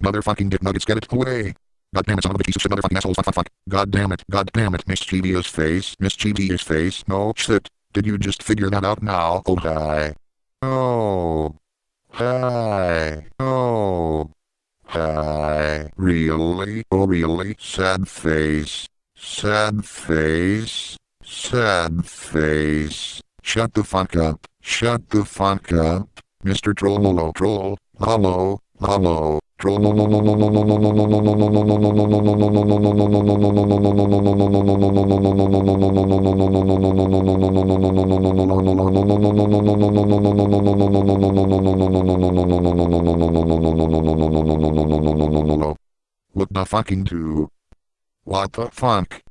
Motherfucking dick nuggets, get it away. God damn it, son of a piece of shit, motherfucking assholes, fuck. God damn it, mischievous face, no shit. Did you just figure that out now? Oh, hi. Oh. Hi. Oh. Hi. Really? Oh, really? Sad face. Sad face. Sad face. Shut the fuck up. Shut the fuck up. Mr. Trollolo Troll. Hello. Hello. What the fucking do? What the fuck?